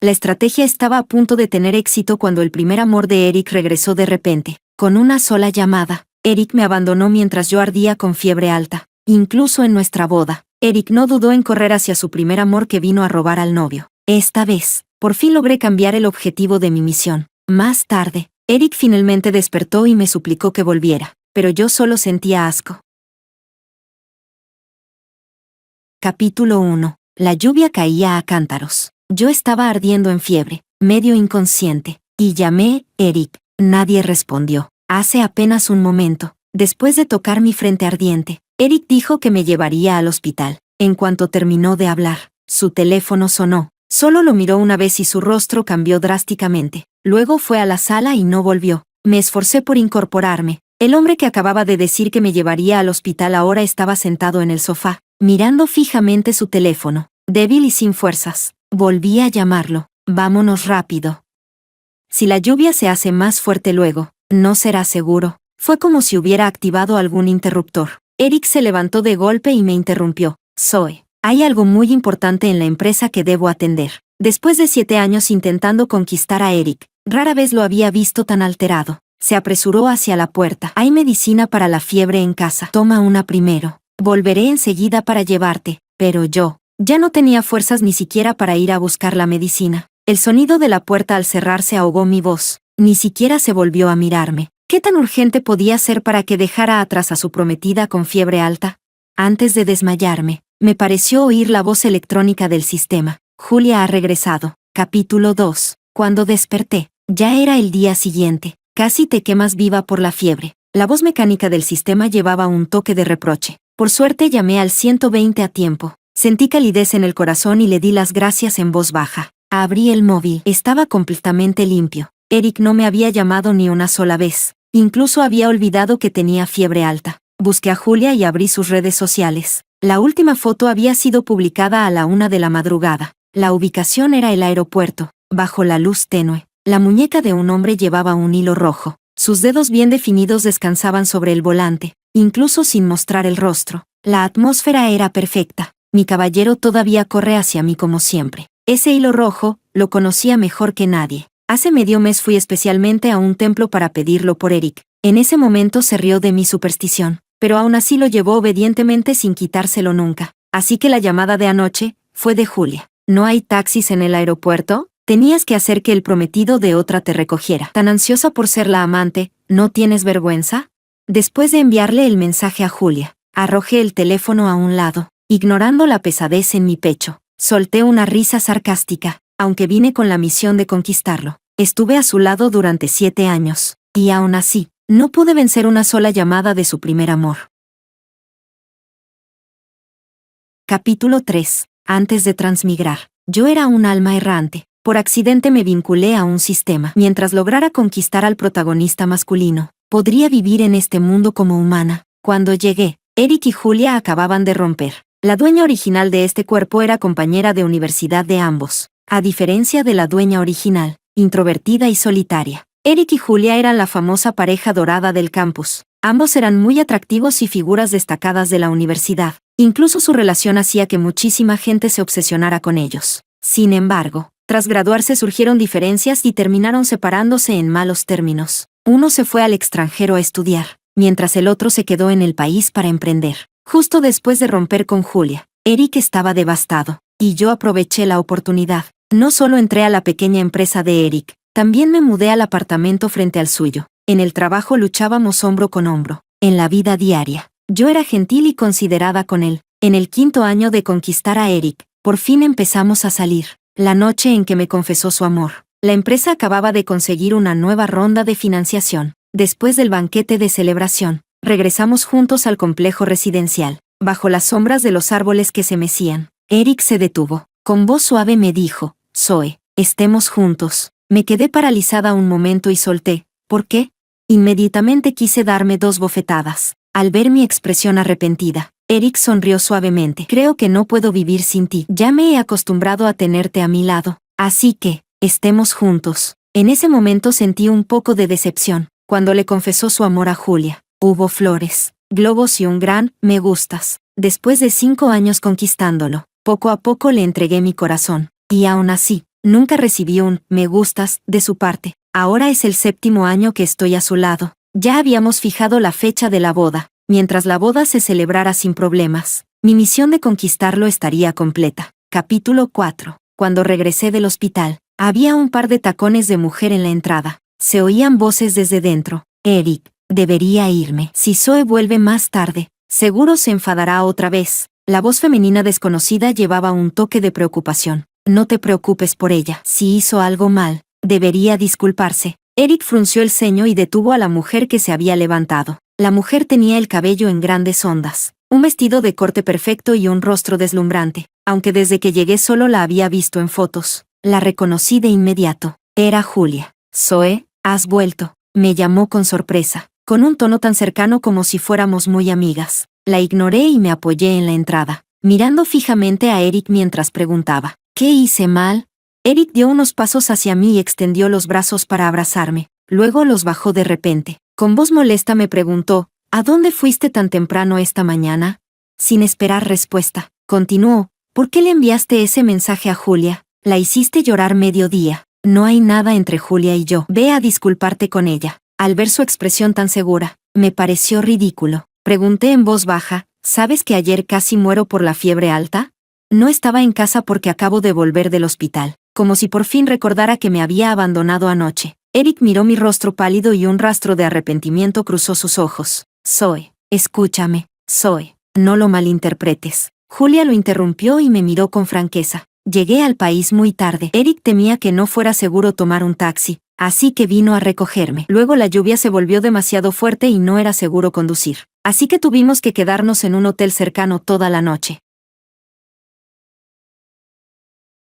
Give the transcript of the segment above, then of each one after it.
La estrategia estaba a punto de tener éxito cuando el primer amor de Eric regresó de repente. Con una sola llamada, Eric me abandonó mientras yo ardía con fiebre alta. Incluso en nuestra boda, Eric no dudó en correr hacia su primer amor que vino a robar al novio. Esta vez, por fin logré cambiar el objetivo de mi misión. Más tarde, Eric finalmente despertó y me suplicó que volviera, pero yo solo sentía asco. Capítulo 1. La lluvia caía a cántaros. Yo estaba ardiendo en fiebre, medio inconsciente, y llamé, Eric. Nadie respondió. Hace apenas un momento, después de tocar mi frente ardiente, Eric dijo que me llevaría al hospital. En cuanto terminó de hablar, su teléfono sonó. Solo lo miró una vez y su rostro cambió drásticamente. Luego fue a la sala y no volvió. Me esforcé por incorporarme. El hombre que acababa de decir que me llevaría al hospital ahora estaba sentado en el sofá, mirando fijamente su teléfono, débil y sin fuerzas. Volví a llamarlo. Vámonos rápido. Si la lluvia se hace más fuerte luego, no será seguro. Fue como si hubiera activado algún interruptor. Eric se levantó de golpe y me interrumpió. Zoe, hay algo muy importante en la empresa que debo atender. Después de 7 años intentando conquistar a Eric, rara vez lo había visto tan alterado. Se apresuró hacia la puerta. Hay medicina para la fiebre en casa. Toma una primero. Volveré enseguida para llevarte. Pero yo ya no tenía fuerzas ni siquiera para ir a buscar la medicina. El sonido de la puerta al cerrarse ahogó mi voz. Ni siquiera se volvió a mirarme. ¿Qué tan urgente podía ser para que dejara atrás a su prometida con fiebre alta? Antes de desmayarme, me pareció oír la voz electrónica del sistema. Julia ha regresado. Capítulo 2. Cuando desperté, ya era el día siguiente. Casi te quemas viva por la fiebre. La voz mecánica del sistema llevaba un toque de reproche. Por suerte llamé al 120 a tiempo. Sentí calidez en el corazón y le di las gracias en voz baja. Abrí el móvil. Estaba completamente limpio. Eric no me había llamado ni una sola vez. Incluso había olvidado que tenía fiebre alta. Busqué a Julia y abrí sus redes sociales. La última foto había sido publicada a la 1 de la madrugada. La ubicación era el aeropuerto. Bajo la luz tenue, la muñeca de un hombre llevaba un hilo rojo. Sus dedos bien definidos descansaban sobre el volante, incluso sin mostrar el rostro. La atmósfera era perfecta. Mi caballero todavía corre hacia mí como siempre. Ese hilo rojo, lo conocía mejor que nadie. Hace medio mes fui especialmente a un templo para pedirlo por Eric. En ese momento se rió de mi superstición, pero aún así lo llevó obedientemente sin quitárselo nunca. Así que la llamada de anoche fue de Julia. ¿No hay taxis en el aeropuerto? Tenías que hacer que el prometido de otra te recogiera. ¿Tan ansiosa por ser la amante, no tienes vergüenza? Después de enviarle el mensaje a Julia, arrojé el teléfono a un lado, ignorando la pesadez en mi pecho. Solté una risa sarcástica. Aunque vine con la misión de conquistarlo, estuve a su lado durante 7 años, y aún así, no pude vencer una sola llamada de su primer amor. Capítulo 3. Antes de transmigrar, yo era un alma errante. Por accidente me vinculé a un sistema. Mientras lograra conquistar al protagonista masculino, podría vivir en este mundo como humana. Cuando llegué, Eric y Julia acababan de romper. La dueña original de este cuerpo era compañera de universidad de ambos. A diferencia de la dueña original, introvertida y solitaria, Eric y Julia eran la famosa pareja dorada del campus. Ambos eran muy atractivos y figuras destacadas de la universidad. Incluso su relación hacía que muchísima gente se obsesionara con ellos. Sin embargo, tras graduarse surgieron diferencias y terminaron separándose en malos términos. Uno se fue al extranjero a estudiar, mientras el otro se quedó en el país para emprender. Justo después de romper con Julia, Eric estaba devastado, y yo aproveché la oportunidad. No solo entré a la pequeña empresa de Eric, también me mudé al apartamento frente al suyo. En el trabajo luchábamos hombro con hombro. En la vida diaria, yo era gentil y considerada con él. En el 5.º año de conquistar a Eric, por fin empezamos a salir. La noche en que me confesó su amor, la empresa acababa de conseguir una nueva ronda de financiación. Después del banquete de celebración, regresamos juntos al complejo residencial, bajo las sombras de los árboles que se mecían. Eric se detuvo. Con voz suave me dijo: Zoe, estemos juntos. Me quedé paralizada un momento y solté. ¿Por qué? Inmediatamente quise darme 2 bofetadas. Al ver mi expresión arrepentida, Eric sonrió suavemente. Creo que no puedo vivir sin ti. Ya me he acostumbrado a tenerte a mi lado. Así que, estemos juntos. En ese momento sentí un poco de decepción. Cuando le confesó su amor a Julia, hubo flores, globos y un gran me gustas. Después de 5 años conquistándolo, poco a poco le entregué mi corazón. Y aún así, Nunca recibí un «me gustas» de su parte. Ahora es el 7º año que estoy a su lado. Ya habíamos fijado la fecha de la boda. Mientras la boda se celebrara sin problemas, mi misión de conquistarlo estaría completa. Capítulo 4. Cuando regresé del hospital, había un par de tacones de mujer en la entrada. Se oían voces desde dentro. Eric, debería irme. Si Zoe vuelve más tarde, seguro se enfadará otra vez. La voz femenina desconocida llevaba un toque de preocupación. No te preocupes por ella. Si hizo algo mal, debería disculparse. Eric frunció el ceño y detuvo a la mujer que se había levantado. La mujer tenía el cabello en grandes ondas, un vestido de corte perfecto y un rostro deslumbrante. Aunque desde que llegué solo la había visto en fotos, la reconocí de inmediato. Era Julia. Zoe, has vuelto. Me llamó con sorpresa, con un tono tan cercano como si fuéramos muy amigas. La ignoré y me apoyé en la entrada, mirando fijamente a Eric mientras preguntaba, ¿qué hice mal? Eric dio unos pasos hacia mí y extendió los brazos para abrazarme. Luego los bajó de repente. Con voz molesta me preguntó, ¿a dónde fuiste tan temprano esta mañana? Sin esperar respuesta, continuó, ¿por qué le enviaste ese mensaje a Julia? La hiciste llorar mediodía. No hay nada entre Julia y yo. Ve a disculparte con ella. Al ver su expresión tan segura, me pareció ridículo. Pregunté en voz baja, ¿sabes que ayer casi muero por la fiebre alta? No estaba en casa porque acabo de volver del hospital, como si por fin recordara que me había abandonado anoche. Eric miró mi rostro pálido y un rastro de arrepentimiento cruzó sus ojos. Zoe, escúchame, Zoe, no lo malinterpretes. Julia lo interrumpió y me miró con franqueza. Llegué al país muy tarde. Eric temía que no fuera seguro tomar un taxi, así que vino a recogerme. Luego la lluvia se volvió demasiado fuerte y no era seguro conducir, así que tuvimos que quedarnos en un hotel cercano toda la noche.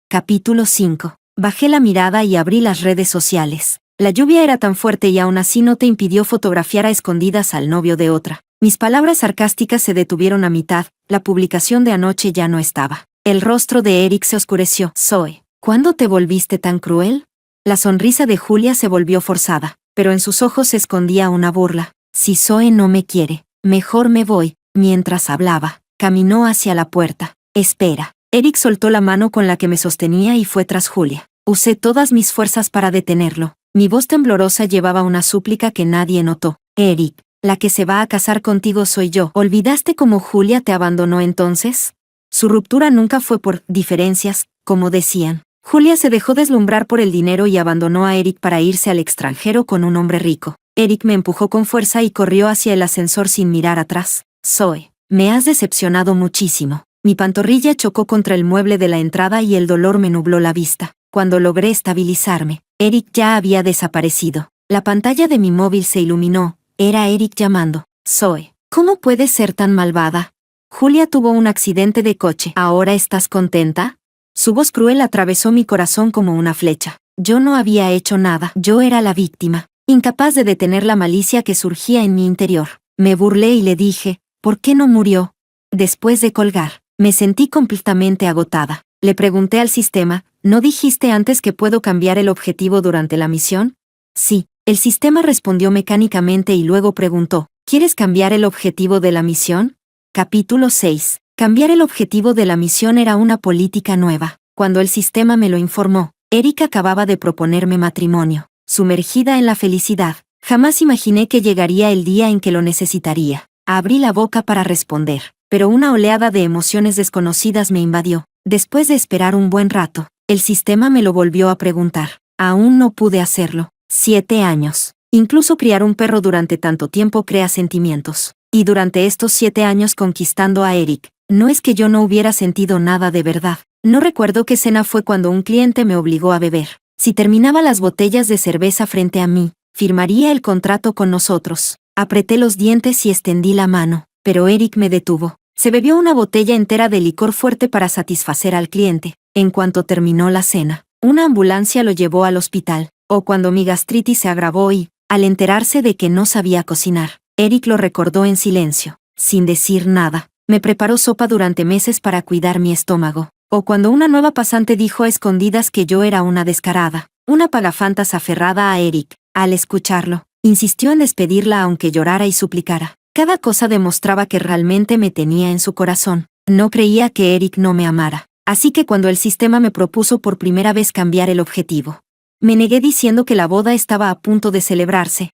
Capítulo 5. Bajé la mirada y abrí las redes sociales. La lluvia era tan fuerte y aún así no te impidió fotografiar a escondidas al novio de otra. Mis palabras sarcásticas se detuvieron a mitad, la publicación de anoche ya no estaba. El rostro de Eric se oscureció. Zoe, ¿cuándo te volviste tan cruel? La sonrisa de Julia se volvió forzada, pero en sus ojos se escondía una burla. Si Zoe no me quiere, mejor me voy. Mientras hablaba, caminó hacia la puerta. Espera. Eric soltó la mano con la que me sostenía y fue tras Julia. Usé todas mis fuerzas para detenerlo. Mi voz temblorosa llevaba una súplica que nadie notó. Eric, la que se va a casar contigo soy yo. ¿Olvidaste cómo Julia te abandonó entonces? Su ruptura nunca fue por diferencias, como decían. Julia se dejó deslumbrar por el dinero y abandonó a Eric para irse al extranjero con un hombre rico. Eric me empujó con fuerza y corrió hacia el ascensor sin mirar atrás. Zoe, me has decepcionado muchísimo. Mi pantorrilla chocó contra el mueble de la entrada y el dolor me nubló la vista. Cuando logré estabilizarme, Eric ya había desaparecido. La pantalla de mi móvil se iluminó. Era Eric llamando. Zoe, ¿cómo puedes ser tan malvada? Julia tuvo un accidente de coche. ¿Ahora estás contenta? Su voz cruel atravesó mi corazón como una flecha. Yo no había hecho nada. Yo era la víctima, incapaz de detener la malicia que surgía en mi interior. Me burlé y le dije, ¿por qué no murió? Después de colgar, me sentí completamente agotada. Le pregunté al sistema, ¿no dijiste antes que puedo cambiar el objetivo durante la misión? Sí, el sistema respondió mecánicamente y luego preguntó, ¿quieres cambiar el objetivo de la misión? Capítulo 6. Cambiar el objetivo de la misión era una política nueva. Cuando el sistema me lo informó, Erika acababa de proponerme matrimonio. Sumergida en la felicidad, jamás imaginé que llegaría el día en que lo necesitaría. Abrí la boca para responder, pero una oleada de emociones desconocidas me invadió. Después de esperar un buen rato, el sistema me lo volvió a preguntar. Aún no pude hacerlo. 7 años. Incluso criar un perro durante tanto tiempo crea sentimientos. Y durante estos 7 años conquistando a Eric, no es que yo no hubiera sentido nada de verdad. No recuerdo qué cena fue cuando un cliente me obligó a beber. Si terminaba las botellas de cerveza frente a mí, firmaría el contrato con nosotros. Apreté los dientes y extendí la mano, pero Eric me detuvo. Se bebió una botella entera de licor fuerte para satisfacer al cliente. En cuanto terminó la cena, una ambulancia lo llevó al hospital. O cuando mi gastritis se agravó y, al enterarse de que no sabía cocinar, Eric lo recordó en silencio, sin decir nada. Me preparó sopa durante meses para cuidar mi estómago. O cuando una nueva pasante dijo a escondidas que yo era una descarada, una pagafantas aferrada a Eric. Al escucharlo, insistió en despedirla aunque llorara y suplicara. Cada cosa demostraba que realmente me tenía en su corazón. No creía que Eric no me amara. Así que cuando el sistema me propuso por primera vez cambiar el objetivo, me negué diciendo que la boda estaba a punto de celebrarse.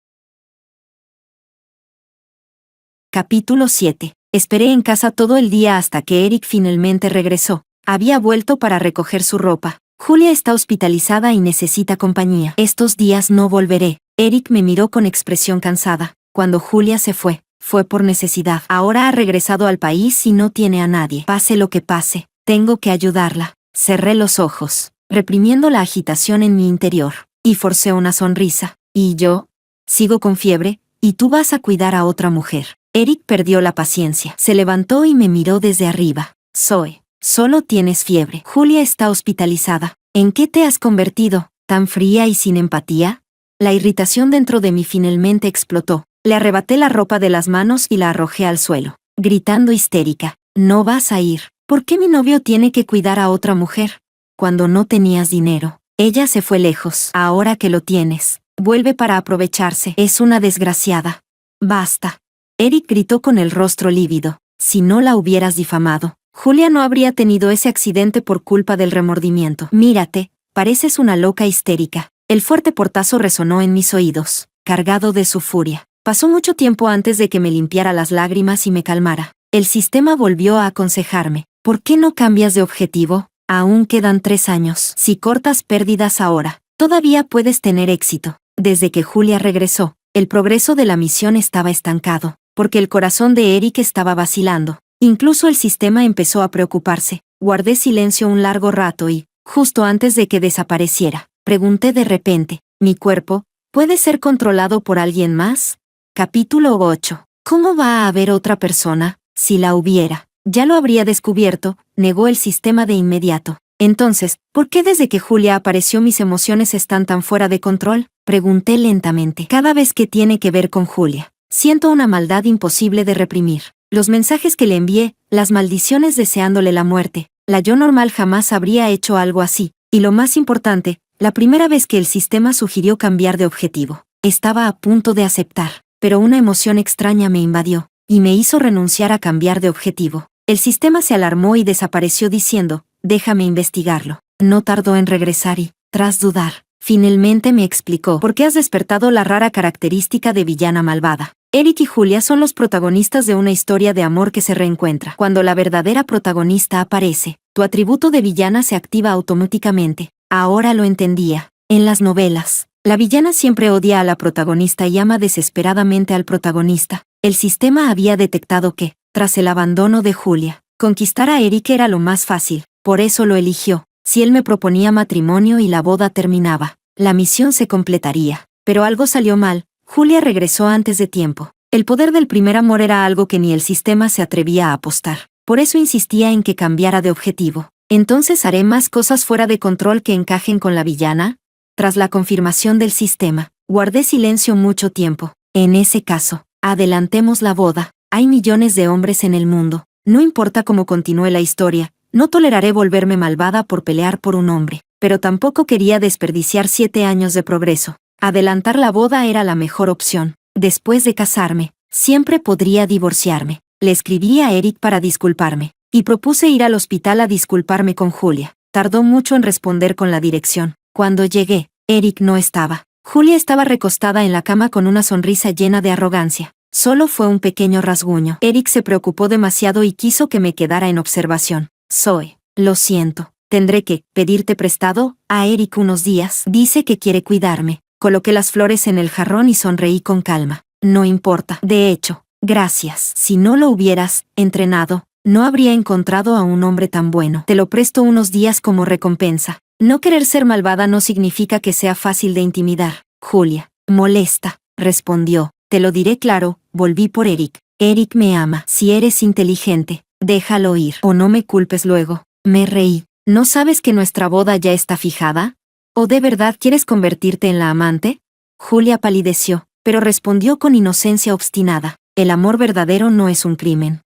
Capítulo 7. Esperé en casa todo el día hasta que Eric finalmente regresó. Había vuelto para recoger su ropa. Julia está hospitalizada y necesita compañía. Estos días no volveré. Eric me miró con expresión cansada. Cuando Julia se fue por necesidad. Ahora ha regresado al país y no tiene a nadie. Pase lo que pase, tengo que ayudarla. Cerré los ojos, reprimiendo la agitación en mi interior, y forcé una sonrisa. ¿Y yo? Sigo con fiebre, y tú vas a cuidar a otra mujer. Eric perdió la paciencia. Se levantó y me miró desde arriba. Zoe, solo tienes fiebre. Julia está hospitalizada. ¿En qué te has convertido? ¿Tan fría y sin empatía? La irritación dentro de mí finalmente explotó. Le arrebaté la ropa de las manos y la arrojé al suelo, gritando histérica. No vas a ir. ¿Por qué mi novio tiene que cuidar a otra mujer? Cuando no tenías dinero, ella se fue lejos. Ahora que lo tienes, vuelve para aprovecharse. Es una desgraciada. Basta. Eric gritó con el rostro lívido. Si no la hubieras difamado, Julia no habría tenido ese accidente por culpa del remordimiento. Mírate, pareces una loca histérica. El fuerte portazo resonó en mis oídos, cargado de su furia. Pasó mucho tiempo antes de que me limpiara las lágrimas y me calmara. El sistema volvió a aconsejarme. ¿Por qué no cambias de objetivo? Aún quedan 3 años. Si cortas pérdidas ahora, todavía puedes tener éxito. Desde que Julia regresó, el progreso de la misión estaba estancado, porque el corazón de Eric estaba vacilando. Incluso el sistema empezó a preocuparse. Guardé silencio un largo rato y, justo antes de que desapareciera, pregunté de repente, ¿mi cuerpo puede ser controlado por alguien más? Capítulo 8. ¿Cómo va a haber otra persona? Si la hubiera, ya lo habría descubierto, negó el sistema de inmediato. Entonces, ¿por qué desde que Julia apareció mis emociones están tan fuera de control? Pregunté lentamente. Cada vez que tiene que ver con Julia, siento una maldad imposible de reprimir. Los mensajes que le envié, las maldiciones deseándole la muerte. La yo normal jamás habría hecho algo así. Y lo más importante, la primera vez que el sistema sugirió cambiar de objetivo, estaba a punto de aceptar. Pero una emoción extraña me invadió, y me hizo renunciar a cambiar de objetivo. El sistema se alarmó y desapareció diciendo, déjame investigarlo. No tardó en regresar y, tras dudar, finalmente me explicó por qué has despertado la rara característica de villana malvada. Eric y Julia son los protagonistas de una historia de amor que se reencuentra. Cuando la verdadera protagonista aparece, tu atributo de villana se activa automáticamente. Ahora lo entendía. En las novelas, la villana siempre odia a la protagonista y ama desesperadamente al protagonista. El sistema había detectado que, tras el abandono de Julia, conquistar a Eric era lo más fácil, por eso lo eligió. Si él me proponía matrimonio y la boda terminaba, la misión se completaría. Pero algo salió mal, Julia regresó antes de tiempo. El poder del primer amor era algo que ni el sistema se atrevía a apostar. Por eso insistía en que cambiara de objetivo. ¿Entonces haré más cosas fuera de control que encajen con la villana? Tras la confirmación del sistema, guardé silencio mucho tiempo. En ese caso, adelantemos la boda. Hay millones de hombres en el mundo. No importa cómo continúe la historia, no toleraré volverme malvada por pelear por un hombre. Pero tampoco quería desperdiciar 7 años de progreso. Adelantar la boda era la mejor opción. Después de casarme, siempre podría divorciarme. Le escribí a Eric para disculparme, y propuse ir al hospital a disculparme con Julia. Tardó mucho en responder con la dirección. Cuando llegué, Eric no estaba. Julia estaba recostada en la cama con una sonrisa llena de arrogancia. Solo fue un pequeño rasguño. Eric se preocupó demasiado y quiso que me quedara en observación. Zoe, lo siento. Tendré que pedirte prestado a Eric unos días. Dice que quiere cuidarme. Coloqué las flores en el jarrón y sonreí con calma. No importa. De hecho, gracias. Si no lo hubieras entrenado, no habría encontrado a un hombre tan bueno. Te lo presto unos días como recompensa. No querer ser malvada no significa que sea fácil de intimidar. Julia, molesta, respondió. Te lo diré claro, volví por Eric. Eric me ama. Si eres inteligente, déjalo ir. O no me culpes luego. Me reí. ¿No sabes que nuestra boda ya está fijada? ¿O de verdad quieres convertirte en la amante? Julia palideció, pero respondió con inocencia obstinada. El amor verdadero no es un crimen.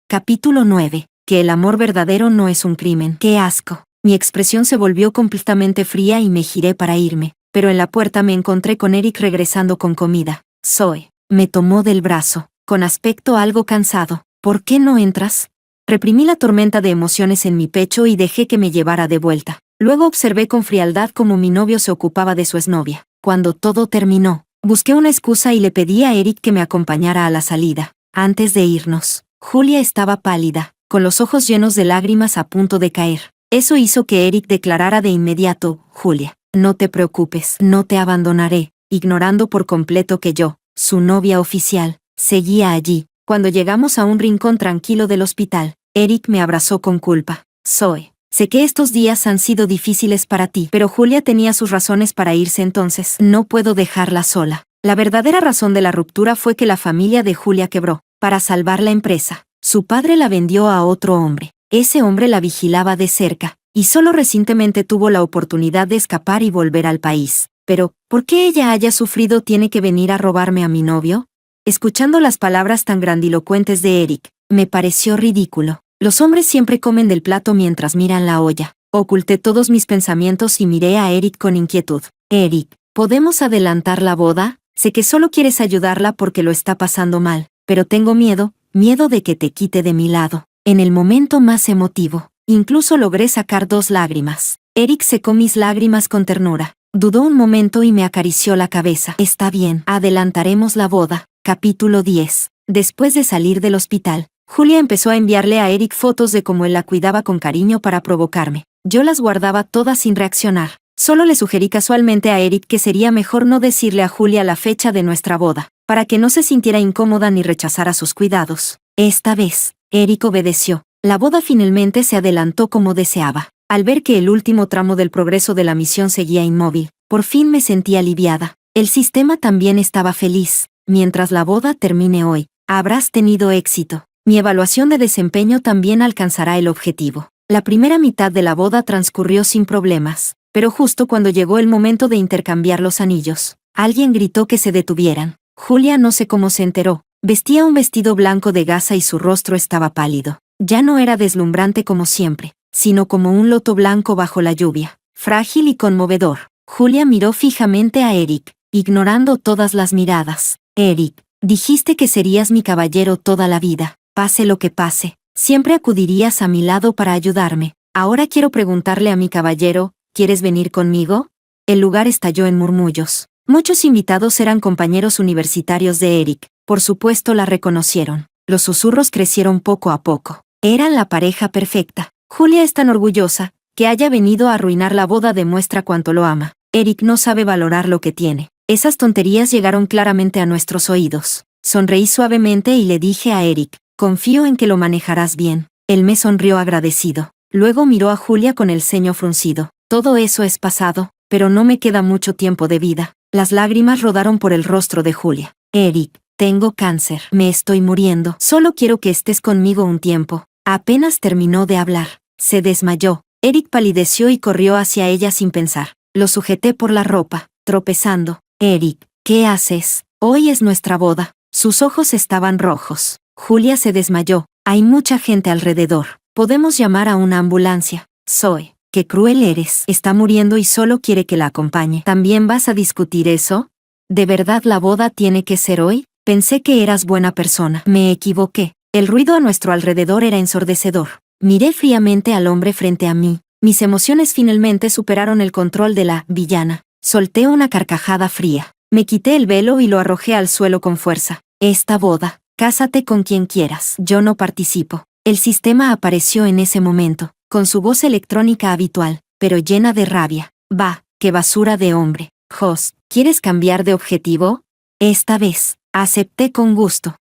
Capítulo 9. Que el amor verdadero no es un crimen. ¡Qué asco! Mi expresión se volvió completamente fría y me giré para irme, pero en la puerta me encontré con Eric regresando con comida. Zoe, me tomó del brazo, con aspecto algo cansado. ¿Por qué no entras? Reprimí la tormenta de emociones en mi pecho y dejé que me llevara de vuelta. Luego observé con frialdad cómo mi novio se ocupaba de su exnovia. Cuando todo terminó, busqué una excusa y le pedí a Eric que me acompañara a la salida. Antes de irnos, Julia estaba pálida, con los ojos llenos de lágrimas a punto de caer. Eso hizo que Eric declarara de inmediato: Julia, no te preocupes, no te abandonaré, ignorando por completo que yo, su novia oficial, seguía allí. Cuando llegamos a un rincón tranquilo del hospital, Eric me abrazó con culpa. Zoe, sé que estos días han sido difíciles para ti, pero Julia tenía sus razones para irse, entonces no puedo dejarla sola. La verdadera razón de la ruptura fue que la familia de Julia quebró. Para salvar la empresa, su padre la vendió a otro hombre. Ese hombre la vigilaba de cerca, y solo recientemente tuvo la oportunidad de escapar y volver al país. Pero, ¿por qué ella haya sufrido tiene que venir a robarme a mi novio? Escuchando las palabras tan grandilocuentes de Eric, me pareció ridículo. Los hombres siempre comen del plato mientras miran la olla. Oculté todos mis pensamientos y miré a Eric con inquietud. Eric, ¿podemos adelantar la boda? Sé que solo quieres ayudarla porque lo está pasando mal, pero tengo miedo de que te quite de mi lado. En el momento más emotivo, incluso logré sacar 2 lágrimas. Eric secó mis lágrimas con ternura. Dudó un momento y me acarició la cabeza. Está bien, adelantaremos la boda. Capítulo 10. Después de salir del hospital, Julia empezó a enviarle a Eric fotos de cómo él la cuidaba con cariño para provocarme. Yo las guardaba todas sin reaccionar. Solo le sugerí casualmente a Eric que sería mejor no decirle a Julia la fecha de nuestra boda, para que no se sintiera incómoda ni rechazara sus cuidados. Esta vez, Eric obedeció. La boda finalmente se adelantó como deseaba. Al ver que el último tramo del progreso de la misión seguía inmóvil, por fin me sentí aliviada. El sistema también estaba feliz. Mientras la boda termine hoy, habrás tenido éxito. Mi evaluación de desempeño también alcanzará el objetivo. La primera mitad de la boda transcurrió sin problemas, pero justo cuando llegó el momento de intercambiar los anillos, alguien gritó que se detuvieran. Julia no sé cómo se enteró. Vestía un vestido blanco de gasa y su rostro estaba pálido. Ya no era deslumbrante como siempre, sino como un loto blanco bajo la lluvia, frágil y conmovedor. Julia miró fijamente a Eric, ignorando todas las miradas. Eric, dijiste que serías mi caballero toda la vida. Pase lo que pase, siempre acudirías a mi lado para ayudarme. Ahora quiero preguntarle a mi caballero, ¿quieres venir conmigo? El lugar estalló en murmullos. Muchos invitados eran compañeros universitarios de Eric. Por supuesto la reconocieron. Los susurros crecieron poco a poco. Eran la pareja perfecta. Julia es tan orgullosa, que haya venido a arruinar la boda demuestra cuánto lo ama. Eric no sabe valorar lo que tiene. Esas tonterías llegaron claramente a nuestros oídos. Sonreí suavemente y le dije a Eric, confío en que lo manejarás bien. Él me sonrió agradecido. Luego miró a Julia con el ceño fruncido. Todo eso es pasado, pero no me queda mucho tiempo de vida. Las lágrimas rodaron por el rostro de Julia. Eric, tengo cáncer. Me estoy muriendo. Solo quiero que estés conmigo un tiempo. Apenas terminó de hablar, se desmayó. Eric palideció y corrió hacia ella sin pensar. Lo sujeté por la ropa, tropezando. Eric, ¿qué haces? Hoy es nuestra boda. Sus ojos estaban rojos. Julia se desmayó. Hay mucha gente alrededor. Podemos llamar a una ambulancia. Zoe, qué cruel eres. Está muriendo y solo quiere que la acompañe. ¿También vas a discutir eso? ¿De verdad la boda tiene que ser hoy? Pensé que eras buena persona. Me equivoqué. El ruido a nuestro alrededor era ensordecedor. Miré fríamente al hombre frente a mí. Mis emociones finalmente superaron el control de la villana. Solté una carcajada fría. Me quité el velo y lo arrojé al suelo con fuerza. Esta boda, cásate con quien quieras. Yo no participo. El sistema apareció en ese momento, con su voz electrónica habitual, pero llena de rabia. Bah, qué basura de hombre. Jos, ¿quieres cambiar de objetivo? Esta vez, acepté con gusto.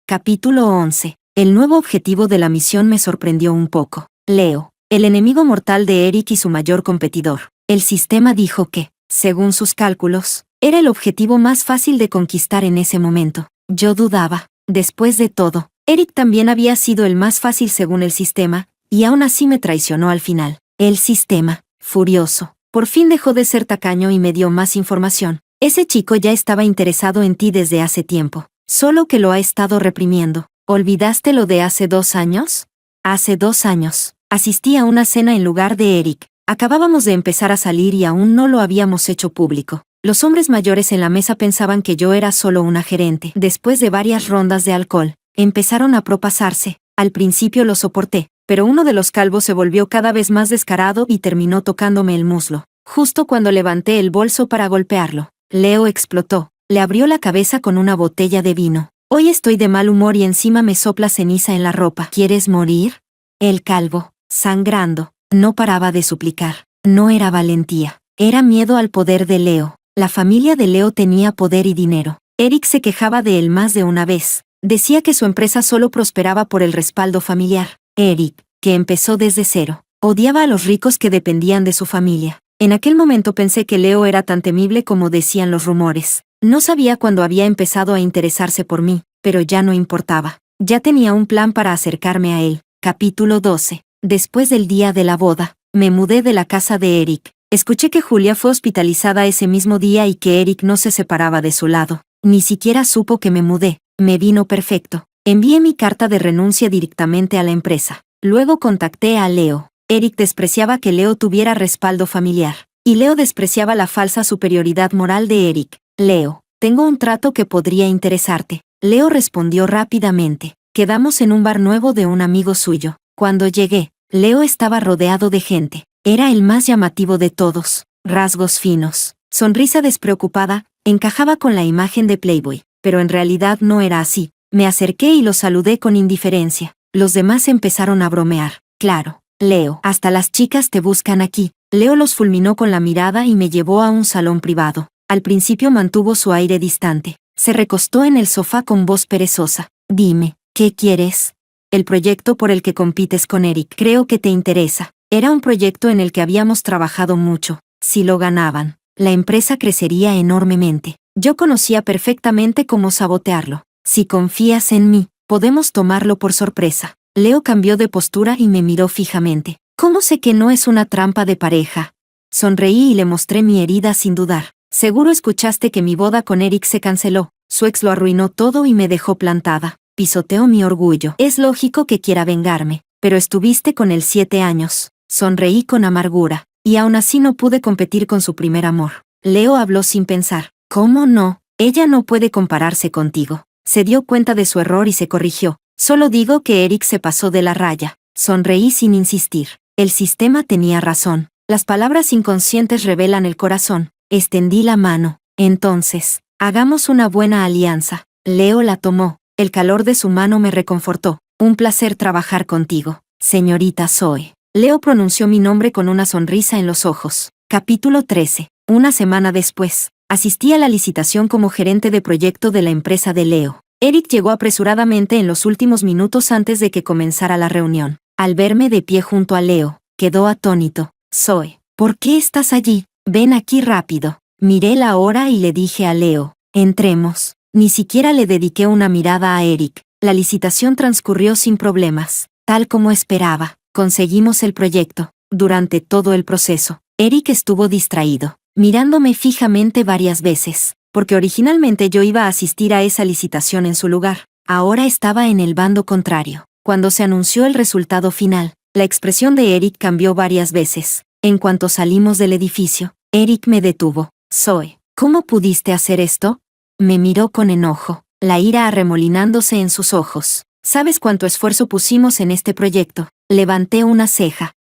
Capítulo 11. El nuevo objetivo de la misión me sorprendió un poco. Leo, el enemigo mortal de Eric y su mayor competidor. El sistema dijo que, según sus cálculos, era el objetivo más fácil de conquistar en ese momento. Yo dudaba. Después de todo, Eric también había sido el más fácil según el sistema, y aún así me traicionó al final. El sistema, furioso, por fin dejó de ser tacaño y me dio más información. Ese chico ya estaba interesado en ti desde hace tiempo. Solo que lo ha estado reprimiendo. ¿Olvidaste lo de hace 2 años? Hace 2 años, asistí a una cena en lugar de Eric. Acabábamos de empezar a salir y aún no lo habíamos hecho público. Los hombres mayores en la mesa pensaban que yo era solo una gerente. Después de varias rondas de alcohol, Empezaron a propasarse. Al principio lo soporté, pero uno de los calvos se volvió cada vez más descarado y terminó tocándome el muslo. Justo cuando levanté el bolso para golpearlo, Leo explotó. Le abrió la cabeza con una botella de vino. Hoy estoy de mal humor y encima me sopla ceniza en la ropa. ¿Quieres morir? El calvo, sangrando, no paraba de suplicar. No era valentía, era miedo al poder de Leo. La familia de Leo tenía poder y dinero. Eric se quejaba de él más de una vez. Decía que su empresa solo prosperaba por el respaldo familiar. Eric, que empezó desde cero, odiaba a los ricos que dependían de su familia. En aquel momento pensé que Leo era tan temible como decían los rumores. No sabía cuándo había empezado a interesarse por mí, pero ya no importaba. Ya tenía un plan para acercarme a él. Capítulo 12. Después del día de la boda, me mudé de la casa de Eric. Escuché que Julia fue hospitalizada ese mismo día y que Eric no se separaba de su lado. Ni siquiera supo que me mudé. Me vino perfecto. Envié mi carta de renuncia directamente a la empresa. Luego contacté a Leo. Eric despreciaba que Leo tuviera respaldo familiar. Y Leo despreciaba la falsa superioridad moral de Eric. Leo, tengo un trato que podría interesarte. Leo respondió rápidamente. Quedamos en un bar nuevo de un amigo suyo. Cuando llegué, Leo estaba rodeado de gente. Era el más llamativo de todos. Rasgos finos, sonrisa despreocupada, encajaba con la imagen de Playboy. Pero en realidad no era así. Me acerqué y lo saludé con indiferencia. Los demás empezaron a bromear. Claro, Leo, hasta las chicas te buscan aquí. Leo los fulminó con la mirada y me llevó a un salón privado. Al principio mantuvo su aire distante. Se recostó en el sofá con voz perezosa. Dime, ¿qué quieres? El proyecto por el que compites con Eric. Creo que te interesa. Era un proyecto en el que habíamos trabajado mucho. Si lo ganaban, la empresa crecería enormemente. Yo conocía perfectamente cómo sabotearlo. Si confías en mí, podemos tomarlo por sorpresa. Leo cambió de postura y me miró fijamente. ¿Cómo sé que no es una trampa de pareja? Sonreí y le mostré mi herida sin dudar. Seguro escuchaste que mi boda con Eric se canceló. Su ex lo arruinó todo y me dejó plantada. Pisoteó mi orgullo. Es lógico que quiera vengarme. Pero estuviste con él 7 años. Sonreí con amargura. Y aún así no pude competir con su primer amor. Leo habló sin pensar. ¿Cómo no? Ella no puede compararse contigo. Se dio cuenta de su error y se corrigió. Solo digo que Eric se pasó de la raya. Sonreí sin insistir. El sistema tenía razón. Las palabras inconscientes revelan el corazón. Extendí la mano. Entonces, hagamos una buena alianza. Leo la tomó. El calor de su mano me reconfortó. Un placer trabajar contigo, señorita Zoe. Leo pronunció mi nombre con una sonrisa en los ojos. Capítulo 13. Una semana después, asistí a la licitación como gerente de proyecto de la empresa de Leo. Eric llegó apresuradamente en los últimos minutos antes de que comenzara la reunión. Al verme de pie junto a Leo, quedó atónito. Zoe, ¿por qué estás allí? Ven aquí rápido. Miré la hora y le dije a Leo, entremos. Ni siquiera le dediqué una mirada a Eric. La licitación transcurrió sin problemas, tal como esperaba. Conseguimos el proyecto. Durante todo el proceso, Eric estuvo distraído, mirándome fijamente varias veces, porque originalmente yo iba a asistir a esa licitación en su lugar. Ahora estaba en el bando contrario. Cuando se anunció el resultado final, la expresión de Eric cambió varias veces. En cuanto salimos del edificio, Eric me detuvo. Zoe, ¿cómo pudiste hacer esto? Me miró con enojo, la ira arremolinándose en sus ojos. ¿Sabes cuánto esfuerzo pusimos en este proyecto? Levanté una ceja.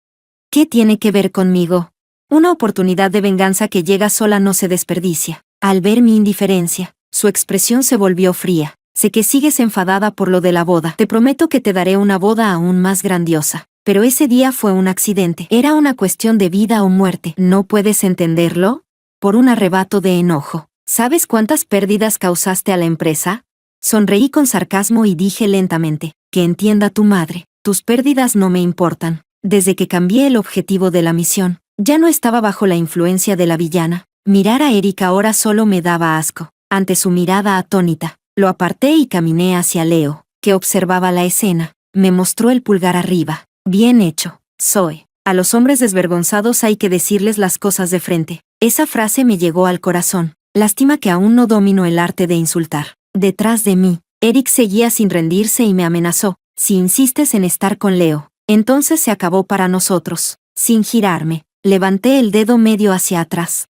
¿Qué tiene que ver conmigo? Una oportunidad de venganza que llega sola no se desperdicia. Al ver mi indiferencia, su expresión se volvió fría. Sé que sigues enfadada por lo de la boda. Te prometo que te daré una boda aún más grandiosa. Pero ese día fue un accidente. Era una cuestión de vida o muerte. ¿No puedes entenderlo? Por un arrebato de enojo. ¿Sabes cuántas pérdidas causaste a la empresa? Sonreí con sarcasmo y dije lentamente, que entienda tu madre, tus pérdidas no me importan. Desde que cambié el objetivo de la misión, ya no estaba bajo la influencia de la villana. Mirar a Eric ahora solo me daba asco. Ante su mirada atónita, lo aparté y caminé hacia Leo, que observaba la escena. Me mostró el pulgar arriba. Bien hecho, Zoe. A los hombres desvergonzados hay que decirles las cosas de frente. Esa frase me llegó al corazón. Lástima que aún no domino el arte de insultar. Detrás de mí, Eric seguía sin rendirse y me amenazó. Si insistes en estar con Leo, entonces se acabó para nosotros. Sin girarme, levanté el dedo medio hacia atrás.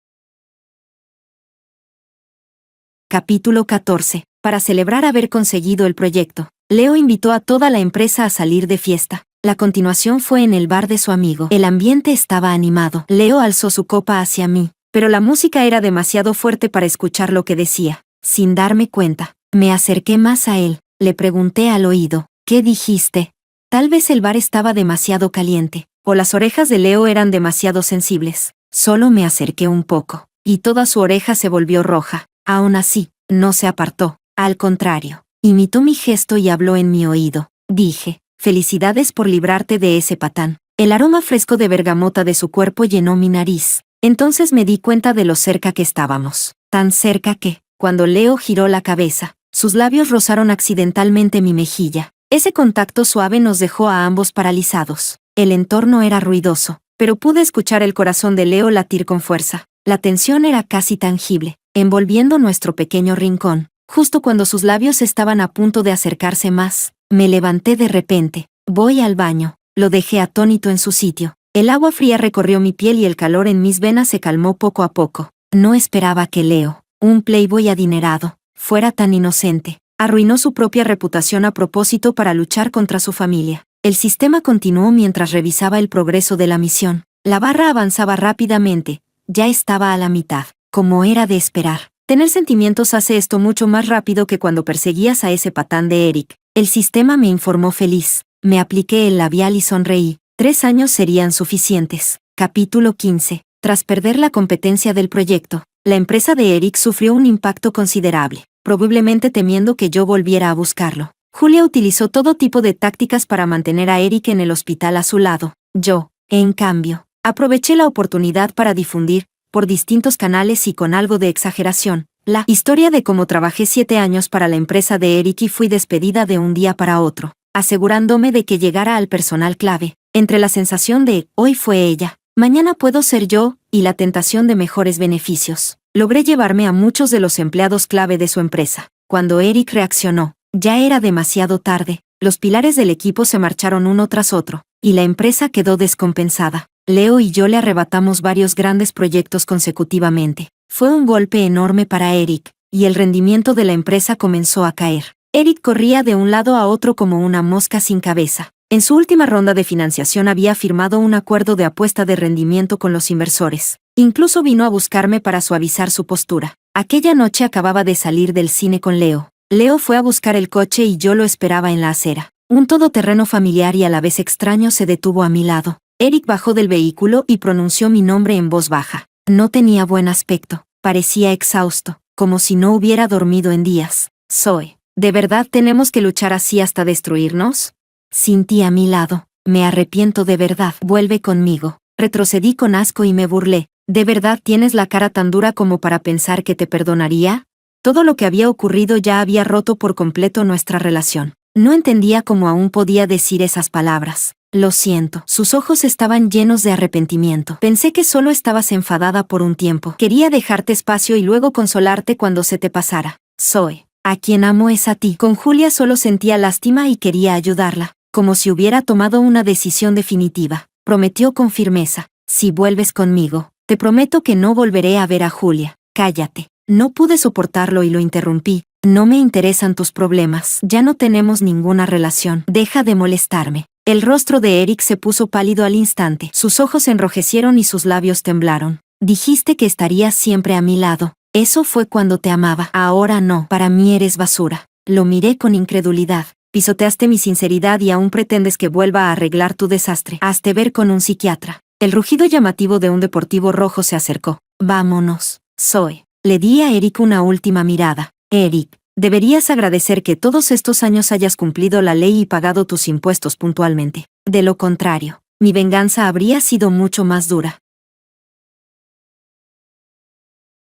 Capítulo 14. Para celebrar haber conseguido el proyecto, Leo invitó a toda la empresa a salir de fiesta. La continuación fue en el bar de su amigo. El ambiente estaba animado. Leo alzó su copa hacia mí, pero la música era demasiado fuerte para escuchar lo que decía. Sin darme cuenta, me acerqué más a él. Le pregunté al oído, ¿qué dijiste? Tal vez el bar estaba demasiado caliente, o las orejas de Leo eran demasiado sensibles. Solo me acerqué un poco, y toda su oreja se volvió roja. Aún así, no se apartó. Al contrario, imitó mi gesto y habló en mi oído. Dije, felicidades por librarte de ese patán. El aroma fresco de bergamota de su cuerpo llenó mi nariz. Entonces me di cuenta de lo cerca que estábamos. Tan cerca que, cuando Leo giró la cabeza, sus labios rozaron accidentalmente mi mejilla. Ese contacto suave nos dejó a ambos paralizados. El entorno era ruidoso, pero pude escuchar el corazón de Leo latir con fuerza. La tensión era casi tangible, envolviendo nuestro pequeño rincón. Justo cuando sus labios estaban a punto de acercarse más, me levanté de repente. Voy al baño. Lo dejé atónito en su sitio. El agua fría recorrió mi piel y el calor en mis venas se calmó poco a poco. No esperaba que Leo, un playboy adinerado, fuera tan inocente. Arruinó su propia reputación a propósito para luchar contra su familia. El sistema continuó mientras revisaba el progreso de la misión. La barra avanzaba rápidamente. Ya estaba a la mitad. Como era de esperar. Tener sentimientos hace esto mucho más rápido que cuando perseguías a ese patán de Eric. El sistema me informó feliz. Me apliqué el labial y sonreí. 3 años serían suficientes. Capítulo 15. Tras perder la competencia del proyecto, la empresa de Eric sufrió un impacto considerable, probablemente temiendo que yo volviera a buscarlo. Julia utilizó todo tipo de tácticas para mantener a Eric en el hospital a su lado. Yo, en cambio, aproveché la oportunidad para difundir, por distintos canales y con algo de exageración, la historia de cómo trabajé 7 años para la empresa de Eric y fui despedida de un día para otro, asegurándome de que llegara al personal clave, entre la sensación de, hoy fue ella, mañana puedo ser yo, y la tentación de mejores beneficios. Logré llevarme a muchos de los empleados clave de su empresa. Cuando Eric reaccionó, ya era demasiado tarde, los pilares del equipo se marcharon uno tras otro, y la empresa quedó descompensada. Leo y yo le arrebatamos varios grandes proyectos consecutivamente. Fue un golpe enorme para Eric, y el rendimiento de la empresa comenzó a caer. Eric corría de un lado a otro como una mosca sin cabeza. En su última ronda de financiación había firmado un acuerdo de apuesta de rendimiento con los inversores. Incluso vino a buscarme para suavizar su postura. Aquella noche acababa de salir del cine con Leo. Leo fue a buscar el coche y yo lo esperaba en la acera. Un todoterreno familiar y a la vez extraño se detuvo a mi lado. Eric bajó del vehículo y pronunció mi nombre en voz baja. No tenía buen aspecto, parecía exhausto, como si no hubiera dormido en días. Zoe, ¿de verdad tenemos que luchar así hasta destruirnos? Sentí a mi lado. Me arrepiento de verdad. Vuelve conmigo. Retrocedí con asco y me burlé. ¿De verdad tienes la cara tan dura como para pensar que te perdonaría? Todo lo que había ocurrido ya había roto por completo nuestra relación. No entendía cómo aún podía decir esas palabras. Lo siento. Sus ojos estaban llenos de arrepentimiento. Pensé que solo estabas enfadada por un tiempo. Quería dejarte espacio y luego consolarte cuando se te pasara. Zoe, a quien amo es a ti. Con Julia solo sentía lástima y quería ayudarla, como si hubiera tomado una decisión definitiva. Prometió con firmeza. Si vuelves conmigo, te prometo que no volveré a ver a Julia. Cállate. No pude soportarlo y lo interrumpí. No me interesan tus problemas. Ya no tenemos ninguna relación. Deja de molestarme. El rostro de Eric se puso pálido al instante. Sus ojos se enrojecieron y sus labios temblaron. Dijiste que estarías siempre a mi lado. Eso fue cuando te amaba. Ahora no. Para mí eres basura. Lo miré con incredulidad. Pisoteaste mi sinceridad y aún pretendes que vuelva a arreglar tu desastre. Hazte ver con un psiquiatra. El rugido llamativo de un deportivo rojo se acercó. Vámonos, Zoe. Le di a Eric una última mirada. Eric, deberías agradecer que todos estos años hayas cumplido la ley y pagado tus impuestos puntualmente. De lo contrario, mi venganza habría sido mucho más dura.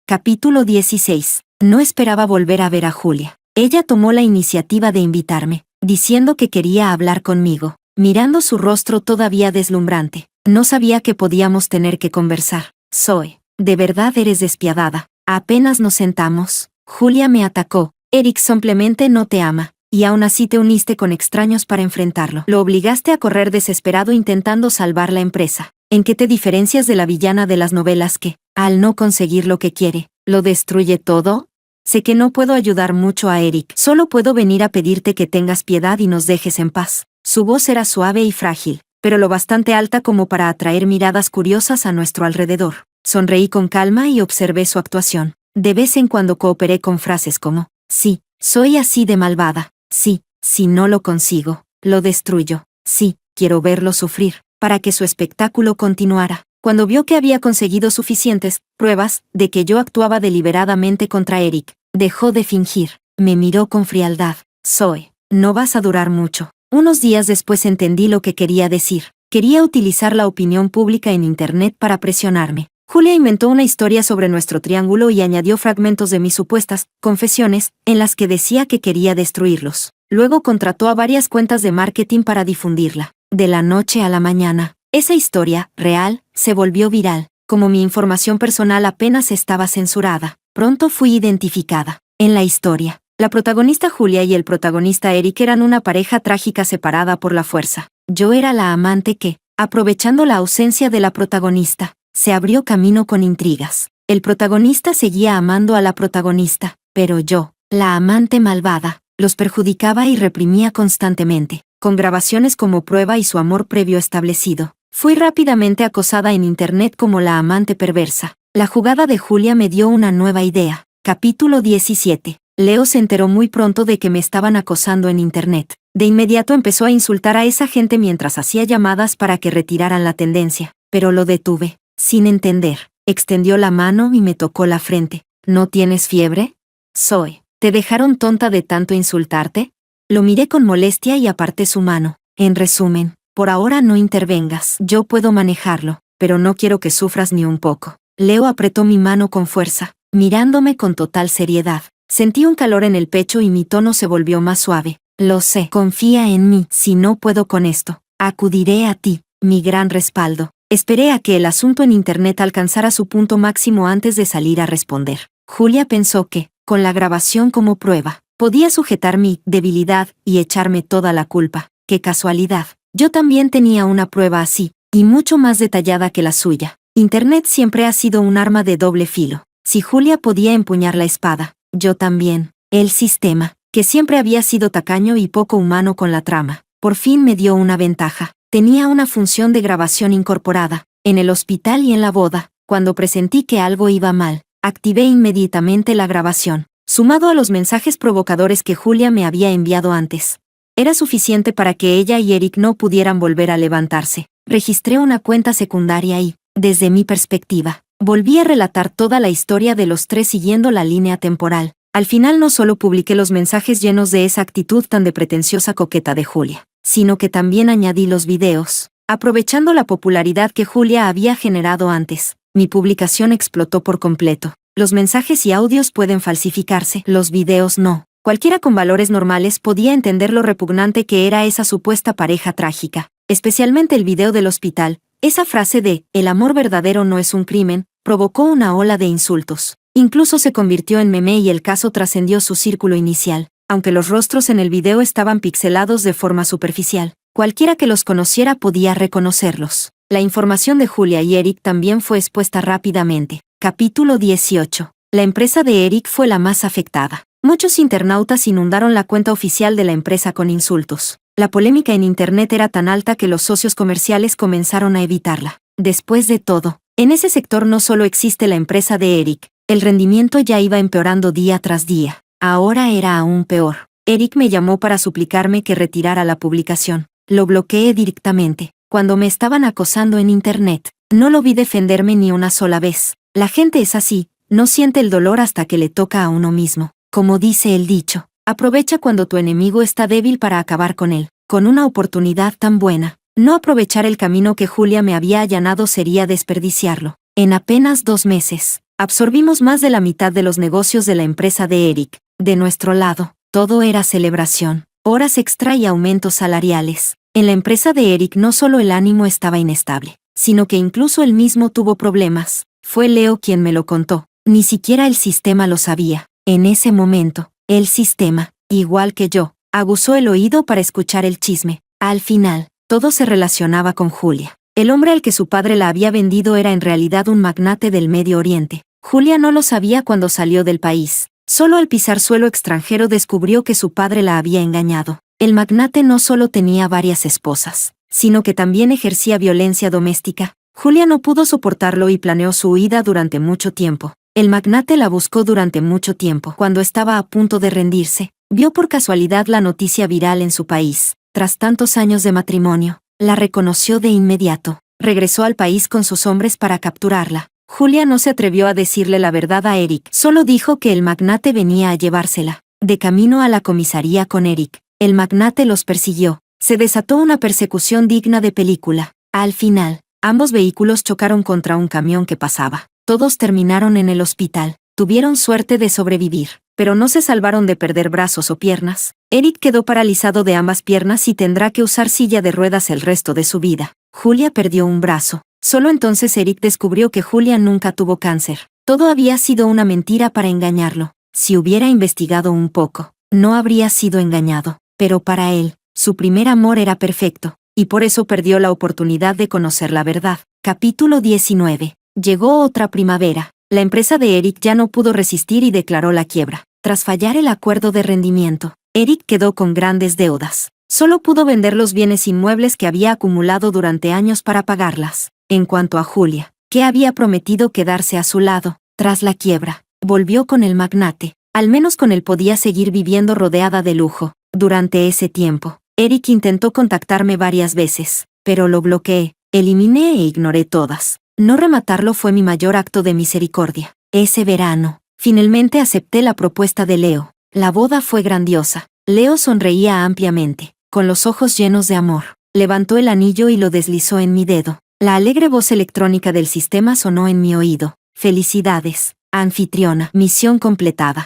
Capítulo 16. No esperaba volver a ver a Julia. Ella tomó la iniciativa de invitarme, diciendo que quería hablar conmigo, mirando su rostro todavía deslumbrante. No sabía que podíamos tener que conversar. Zoe, de verdad eres despiadada. Apenas nos sentamos, Julia me atacó. Eric simplemente no te ama, y aún así te uniste con extraños para enfrentarlo. Lo obligaste a correr desesperado intentando salvar la empresa. ¿En qué te diferencias de la villana de las novelas que, al no conseguir lo que quiere, lo destruye todo? Sé que no puedo ayudar mucho a Eric. Solo puedo venir a pedirte que tengas piedad y nos dejes en paz. Su voz era suave y frágil, pero lo bastante alta como para atraer miradas curiosas a nuestro alrededor. Sonreí con calma y observé su actuación. De vez en cuando cooperé con frases como, sí, soy así de malvada. Sí, si no lo consigo, lo destruyo. Sí, quiero verlo sufrir, para que su espectáculo continuara. Cuando vio que había conseguido suficientes pruebas de que yo actuaba deliberadamente contra Eric, dejó de fingir. Me miró con frialdad. Zoe, no vas a durar mucho. Unos días después entendí lo que quería decir. Quería utilizar la opinión pública en Internet para presionarme. Julia inventó una historia sobre nuestro triángulo y añadió fragmentos de mis supuestas confesiones, en las que decía que quería destruirlos. Luego contrató a varias cuentas de marketing para difundirla. De la noche a la mañana, esa historia, real, se volvió viral. Como mi información personal apenas estaba censurada, pronto fui identificada. En la historia, la protagonista Julia y el protagonista Eric eran una pareja trágica separada por la fuerza. Yo era la amante que, aprovechando la ausencia de la protagonista, se abrió camino con intrigas. El protagonista seguía amando a la protagonista, pero yo, la amante malvada, los perjudicaba y reprimía constantemente, con grabaciones como prueba y su amor previo establecido. Fui rápidamente acosada en Internet como la amante perversa. La jugada de Julia me dio una nueva idea. Capítulo 17. Leo se enteró muy pronto de que me estaban acosando en Internet. De inmediato empezó a insultar a esa gente mientras hacía llamadas para que retiraran la tendencia, pero lo detuve. Sin entender, extendió la mano y me tocó la frente. ¿No tienes fiebre? Zoe, ¿te dejaron tonta de tanto insultarte? Lo miré con molestia y aparté su mano. En resumen, por ahora no intervengas. Yo puedo manejarlo, pero no quiero que sufras ni un poco. Leo apretó mi mano con fuerza, mirándome con total seriedad. Sentí un calor en el pecho y mi tono se volvió más suave. Lo sé, confía en mí. Si no puedo con esto, acudiré a ti, mi gran respaldo. Esperé a que el asunto en Internet alcanzara su punto máximo antes de salir a responder. Julia pensó que, con la grabación como prueba, podía sujetar mi debilidad y echarme toda la culpa. ¡Qué casualidad! Yo también tenía una prueba así, y mucho más detallada que la suya. Internet siempre ha sido un arma de doble filo. Si Julia podía empuñar la espada, yo también. El sistema, que siempre había sido tacaño y poco humano con la trama, por fin me dio una ventaja. Tenía una función de grabación incorporada. En el hospital y en la boda, cuando presentí que algo iba mal, activé inmediatamente la grabación, sumado a los mensajes provocadores que Julia me había enviado antes. Era suficiente para que ella y Eric no pudieran volver a levantarse. Registré una cuenta secundaria y, desde mi perspectiva, volví a relatar toda la historia de los tres siguiendo la línea temporal. Al final no solo publiqué los mensajes llenos de esa actitud tan de pretenciosa coqueta de Julia, sino que también añadí los videos. Aprovechando la popularidad que Julia había generado antes, mi publicación explotó por completo. Los mensajes y audios pueden falsificarse, los videos no. Cualquiera con valores normales podía entender lo repugnante que era esa supuesta pareja trágica, especialmente el video del hospital. Esa frase de, el amor verdadero no es un crimen, provocó una ola de insultos. Incluso se convirtió en meme y el caso trascendió su círculo inicial. Aunque los rostros en el video estaban pixelados de forma superficial, cualquiera que los conociera podía reconocerlos. La información de Julia y Eric también fue expuesta rápidamente. Capítulo 18. La empresa de Eric fue la más afectada. Muchos internautas inundaron la cuenta oficial de la empresa con insultos. La polémica en Internet era tan alta que los socios comerciales comenzaron a evitarla. Después de todo, en ese sector no solo existe la empresa de Eric, el rendimiento ya iba empeorando día tras día. Ahora era aún peor. Eric me llamó para suplicarme que retirara la publicación. Lo bloqueé directamente. Cuando me estaban acosando en Internet, no lo vi defenderme ni una sola vez. La gente es así, no siente el dolor hasta que le toca a uno mismo. Como dice el dicho, aprovecha cuando tu enemigo está débil para acabar con él. Con una oportunidad tan buena, no aprovechar el camino que Julia me había allanado sería desperdiciarlo. En apenas 2 meses, absorbimos más de la mitad de los negocios de la empresa de Eric. De nuestro lado, todo era celebración, horas extra y aumentos salariales. En la empresa de Eric no solo el ánimo estaba inestable, sino que incluso él mismo tuvo problemas. Fue Leo quien me lo contó. Ni siquiera el sistema lo sabía. En ese momento, el sistema, igual que yo, aguzó el oído para escuchar el chisme. Al final, todo se relacionaba con Julia. El hombre al que su padre la había vendido era en realidad un magnate del Medio Oriente. Julia no lo sabía cuando salió del país. Solo al pisar suelo extranjero descubrió que su padre la había engañado. El magnate no solo tenía varias esposas, sino que también ejercía violencia doméstica. Julia no pudo soportarlo y planeó su huida durante mucho tiempo. El magnate la buscó durante mucho tiempo. Cuando estaba a punto de rendirse, vio por casualidad la noticia viral en su país. Tras tantos años de matrimonio, la reconoció de inmediato. Regresó al país con sus hombres para capturarla. Julia no se atrevió a decirle la verdad a Eric, solo dijo que el magnate venía a llevársela. De camino a la comisaría con Eric, el magnate los persiguió. Se desató una persecución digna de película. Al final, ambos vehículos chocaron contra un camión que pasaba. Todos terminaron en el hospital. Tuvieron suerte de sobrevivir, pero no se salvaron de perder brazos o piernas. Eric quedó paralizado de ambas piernas y tendrá que usar silla de ruedas el resto de su vida. Julia perdió un brazo. Solo entonces Eric descubrió que Julia nunca tuvo cáncer. Todo había sido una mentira para engañarlo. Si hubiera investigado un poco, no habría sido engañado. Pero para él, su primer amor era perfecto, y por eso perdió la oportunidad de conocer la verdad. Capítulo 19. Llegó otra primavera. La empresa de Eric ya no pudo resistir y declaró la quiebra. Tras fallar el acuerdo de rendimiento, Eric quedó con grandes deudas. Solo pudo vender los bienes inmuebles que había acumulado durante años para pagarlas. En cuanto a Julia, que había prometido quedarse a su lado, tras la quiebra, volvió con el magnate. Al menos con él podía seguir viviendo rodeada de lujo. Durante ese tiempo, Eric intentó contactarme varias veces, pero lo bloqueé, eliminé e ignoré todas. No rematarlo fue mi mayor acto de misericordia. Ese verano, finalmente acepté la propuesta de Leo. La boda fue grandiosa. Leo sonreía ampliamente, con los ojos llenos de amor. Levantó el anillo y lo deslizó en mi dedo. La alegre voz electrónica del sistema sonó en mi oído. Felicidades, anfitriona. Misión completada.